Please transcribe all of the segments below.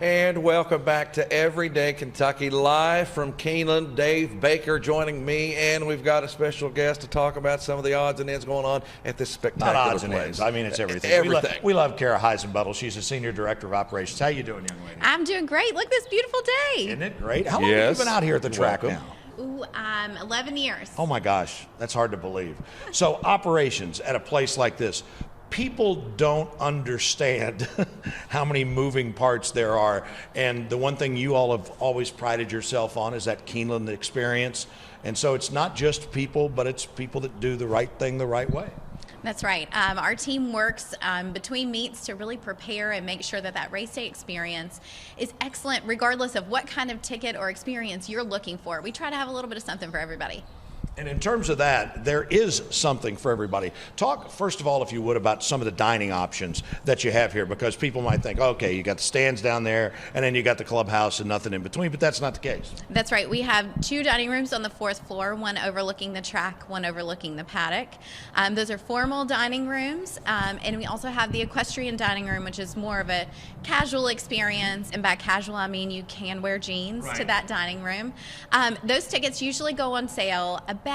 And welcome back to Everyday Kentucky, live from Keeneland. Dave Baker joining me, and we've got a special guest to talk about some of the odds and ends going on at this spectacular Not odds place. and ends. I mean, it's everything. Everything. We love Kara Heissenbuttel. She's the Senior Director of Operations. How you doing, young lady? I'm doing great. Look at this beautiful day. Isn't it great? How long have you been out here at the track now? Ooh, 11 years. Oh, my gosh. That's hard to believe. So operations at a place like this, people don't understand how many moving parts there are. And the one thing you all have always prided yourself on is that Keeneland Experience. And so it's not just people, but it's people that do the right thing the right way. That's right. Our team works between meets to really prepare and make sure that that race day experience is excellent, regardless of what kind of ticket or experience you're looking for. We try to have a little bit of something for everybody. And in terms of that, there is something for everybody. Talk, first of all, if you would, about some of the dining options that you have here, because people might think, okay, you got the stands down there, and then you got the clubhouse and nothing in between, but that's not the case. That's right. We have 2 dining rooms on the 4th floor, one overlooking the track, one overlooking the paddock. Those are formal dining rooms, and we also have the equestrian dining room, which is more of a casual experience. And by casual, I mean you can wear jeans to that dining room. Those tickets usually go on sale about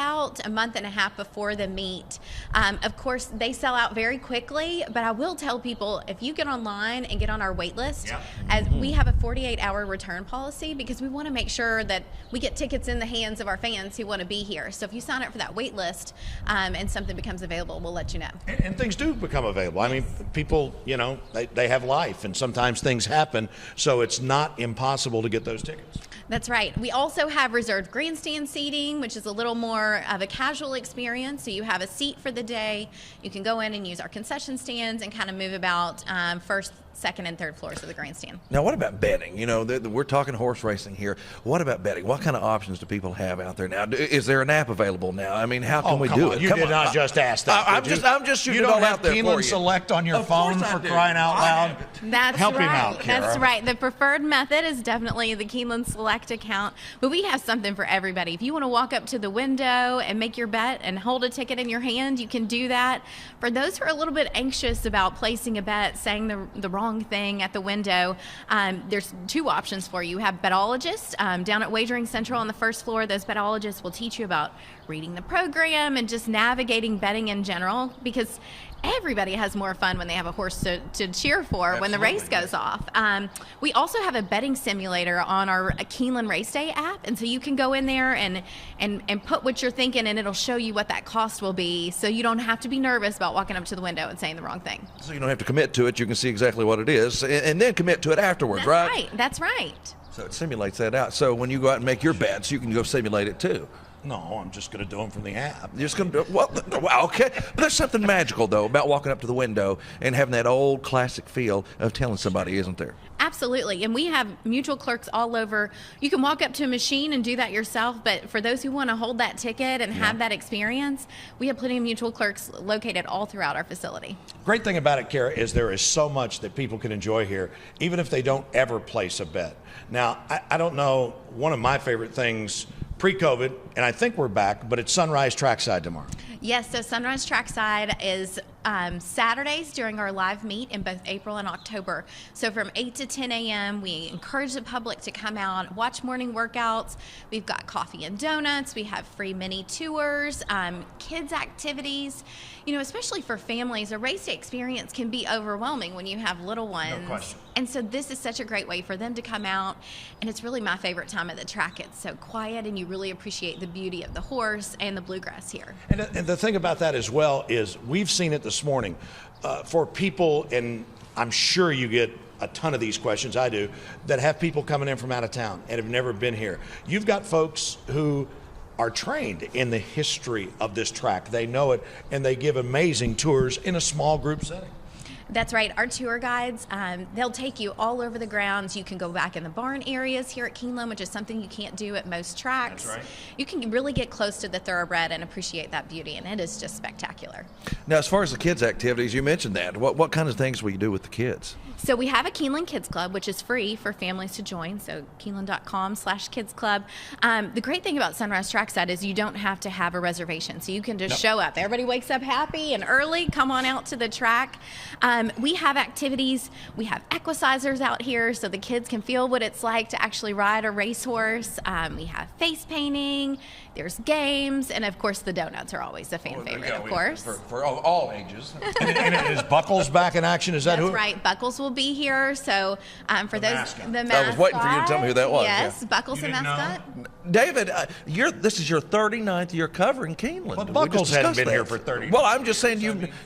a month and a half before the meet. Of course, they sell out very quickly, but I will tell people, if you get online and get on our wait list, as we have a 48-hour return policy, because we want to make sure that we get tickets in the hands of our fans who want to be here. So if you sign up for that wait list and something becomes available, we'll let you know. And things do become available. I mean, people, you know, they have life, and sometimes things happen, so it's not impossible to get those tickets. That's right. We also have reserved grandstand seating, which is a little more of a casual experience. So you have a seat for the day. You can go in and use our concession stands and kind of move about first, second, and third floors of the grandstand. Now, what about betting? You know, we're talking horse racing here. What about betting? What kind of options do people have out there now? Is there an app available now? I mean, how can we do it? You did not just ask that. I'm just shooting it all out there for you. You don't have Keeneland Select on your phone for crying out loud? That's Help right. him out, Kara. That's right. The preferred method is definitely the Keeneland Select account, but we have something for everybody. If you want to walk up to the window and make your bet and hold a ticket in your hand, you can do that. For those who are a little bit anxious about placing a bet, saying the wrong thing at the window, there's 2 options for you. You have betologists down at Wagering Central on the 1st floor. Those betologists will teach you about reading the program and just navigating betting in general, because everybody has more fun when they have a horse to cheer for when the race goes off. We also have a betting simulator on our Keeneland Race Day app, and so you can go in there and put what you're thinking, and it'll show you what that cost will be, so you don't have to be nervous about walking up to the window and saying the wrong thing. So you don't have to commit to it. You can see exactly what it is and then commit to it afterwards, right? That's right. So it simulates that out. So when you go out and make your bets, you can go simulate it too. No, I'm just going to do them from the app. You're just going to do well, okay. But there's something magical, though, about walking up to the window and having that old classic feel of telling somebody, isn't there? Absolutely. And we have mutual clerks all over. You can walk up to a machine and do that yourself, but for those who want to hold that ticket and have that experience, we have plenty of mutual clerks located all throughout our facility. Great thing about it, Kara, is there is so much that people can enjoy here, even if they don't ever place a bet. Now, I don't know, one of my favorite things pre-COVID, and I think we're back, but it's Sunrise Trackside tomorrow. Yes, so Sunrise Trackside is Saturdays during our live meet in both April and October. So from 8 to 10 a.m., we encourage the public to come out, watch morning workouts. We've got coffee and donuts. We have free mini tours, kids activities. You know, especially for families, a race day experience can be overwhelming when you have little ones. No question. And so this is such a great way for them to come out, and it's really my favorite time at the track. It's so quiet, and you really appreciate the beauty of the horse and the bluegrass here. And the thing about that as well is we've seen it this morning for people, and I'm sure you get a ton of these questions, I do, that have people coming in from out of town and have never been here. You've got folks who are trained in the history of this track. They know it, and they give amazing tours in a small group setting. That's right. Our tour guides, they'll take you all over the grounds. You can go back in the barn areas here at Keeneland, which is something you can't do at most tracks. That's right. You can really get close to the thoroughbred and appreciate that beauty, and it is just spectacular. Now, as far as the kids' activities, you mentioned that. What kind of things will you do with the kids? So we have a Keeneland Kids Club, which is free for families to join, so Keeneland.com/Kids Club. The great thing about Sunrise Trackside is you don't have to have a reservation, so you can just show up. Everybody wakes up happy and early, come on out to the track. We have activities. We have equicizers out here so the kids can feel what it's like to actually ride a racehorse. We have face painting. There's games. And, of course, the donuts are always a fan favorite, of course. For all ages. And is Buckles back in action? Is that That's who? right. Buckles will be here. So for those, mascot. the mascot. I was waiting for you to tell me who that was. Yes, Yeah. Buckles the You didn't mascot. David, this is your 39th year covering Keeneland. But We Buckles just hadn't discussed been here that. for 30 Well, I'm just saying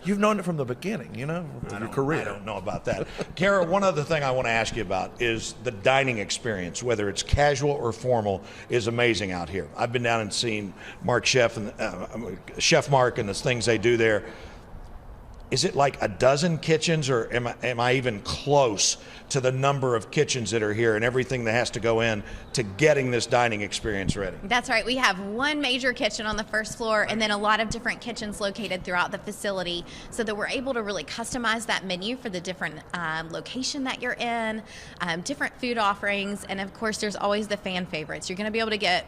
you've known it from the beginning, of your career. I don't know about that. Kara, one other thing I want to ask you about is the dining experience, whether it's casual or formal, is amazing out here. I've been down and seen Mark Chef and Chef Mark and the things they do there. Is it like a dozen kitchens, or am I even close to the number of kitchens that are here and everything that has to go in to getting this dining experience ready? That's right. We have one major kitchen on the first floor and then a lot of different kitchens located throughout the facility so that we're able to really customize that menu for the different location that you're in, different food offerings, and of course there's always the fan favorites. You're going to be able to get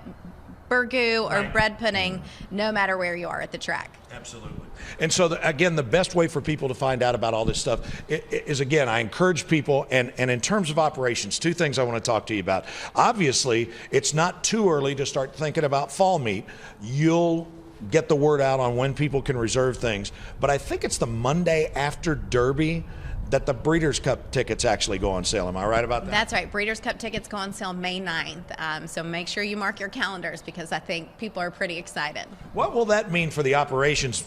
burgoo or bread pudding no matter where you are at the track. Absolutely. And so, again, the best way for people to find out about all this stuff is, again, I encourage people, and in terms of operations, two things I want to talk to you about. Obviously, it's not too early to start thinking about fall meet. You'll get the word out on when people can reserve things. But I think it's the Monday after Derby that the Breeders' Cup tickets actually go on sale. Am I right about that? That's right. Breeders' Cup tickets go on sale May 9th. So make sure you mark your calendars because I think people are pretty excited. What will that mean for the operations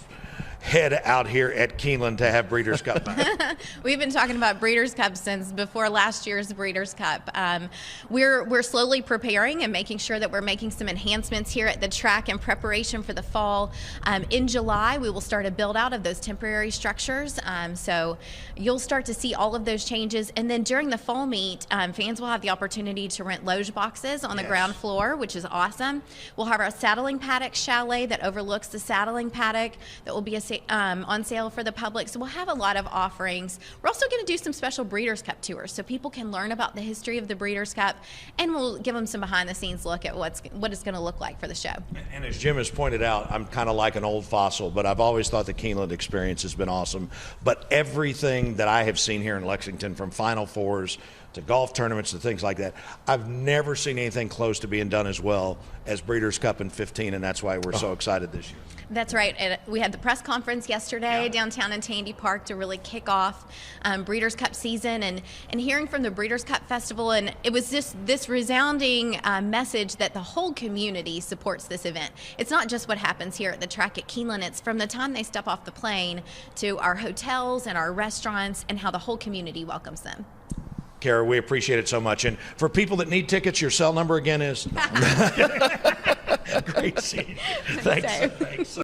head out here at Keeneland to have Breeders' Cup back? We've been talking about Breeders' Cup since before last year's Breeders' Cup. We're slowly preparing and making sure that we're making some enhancements here at the track in preparation for the fall. In July, we will start a build out of those temporary structures. So you'll start to see all of those changes. And then during the fall meet, fans will have the opportunity to rent loge boxes on the ground floor, which is awesome. We'll have our saddling paddock chalet that overlooks the saddling paddock that will be on sale for the public. So we'll have a lot of offerings. We're also going to do some special Breeders' Cup tours so people can learn about the history of the Breeders' Cup, and we'll give them some behind the scenes look at what it's going to look like for the show. And as Jim has pointed out, I'm kind of like an old fossil, but I've always thought the Keeneland experience has been awesome. But everything that I have seen here in Lexington, from Final Fours to golf tournaments to things like that, I've never seen anything close to being done as well as Breeders' Cup in 15, and that's why we're so excited this year. That's right. And we had the press conference yesterday downtown in Tandy Park to really kick off Breeders' Cup season, and hearing from the Breeders' Cup Festival, and it was just this resounding message that the whole community supports this event. It's not just what happens here at the track at Keeneland. It's from the time they step off the plane to our hotels and our restaurants and how the whole community welcomes them. Kara, we appreciate it so much. And for people that need tickets, your cell number again is? Great seeing you. Thanks.